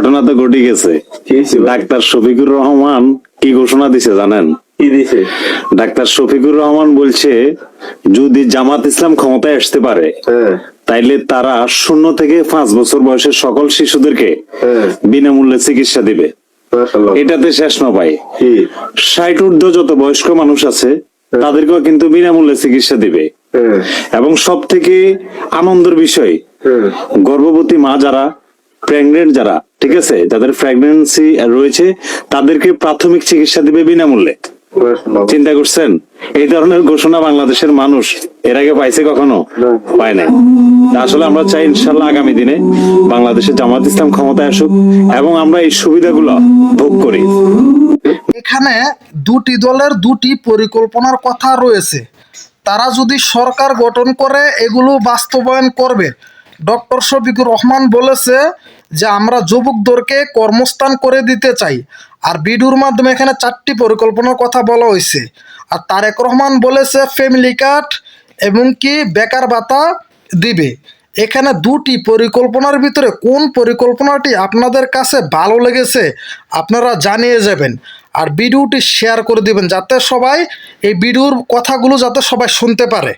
ঘটনা তো ঘটে গেছে। ডাক্তার শফিকুর রহমান কি ঘোষণা দিছে জানেন? কি দিছে? ডাক্তার শফিকুর রহমান বলছে যদি জামাত ইসলাম ক্ষমতায় আসতে পারে তাইলে তারা 0 থেকে 5 বছর বয়সের সকল শিশুদেরকে বিনামূল্যে চিকিৎসা দিবে। এটাতে শেষ না ভাই, 60 ঊর্ধ্ব যত বয়স্ক মানুষ আছে তাদেরকেও কিন্তু বিনামূল্যে চিকিৎসা দিবে। এবং সব থেকে আনন্দের বিষয়, গর্ভবতী মা যারা, প্রেগনেন্ট যারা, ঠিক আছে, যাদের প্রেগন্যান্সি রয়েছে তাদেরকে প্রাথমিক চিকিৎসা দিবে বিনামূল্যে। চিন্তা করছেন? এই ধরনের ঘোষণা বাংলাদেশের মানুষ এর আগে পাইছে কখনো? পায় নাই। আসলে আমরা চাই ইনশাল্লাহ আগামী দিনে বাংলাদেশে জামাত ইসলাম ক্ষমতায় আসুক এবং আমরা এই সুবিধাগুলো ভোগ করি। এখানে দুটি দলের দুটি পরিকল্পনার কথা রয়েছে। তারা যদি সরকার গঠন করে এগুলো বাস্তবায়ন করবে। ডক্টর শফিকুর রহমান বলেছে যে আমরা যুবকদেরকে কর্মস্থান করে দিতে চাই। আর বিডুর মাধ্যমে এখানে 4টি পরিকল্পনার কথা বলা হয়েছে। আর তারেক রহমান বলেছে ফ্যামিলি কার্ড এবং কি বেকার ভাতা দিবে। এখানে দুটি পরিকল্পনার ভিতরে কোন পরিকল্পনাটি আপনাদের কাছে ভালো লেগেছে আপনারা জানিয়ে যাবেন। আর ভিডিওটি শেয়ার করে দিবেন যাতে সবাই এই ভিডিওর কথাগুলো যাতে সবাই শুনতে পারে।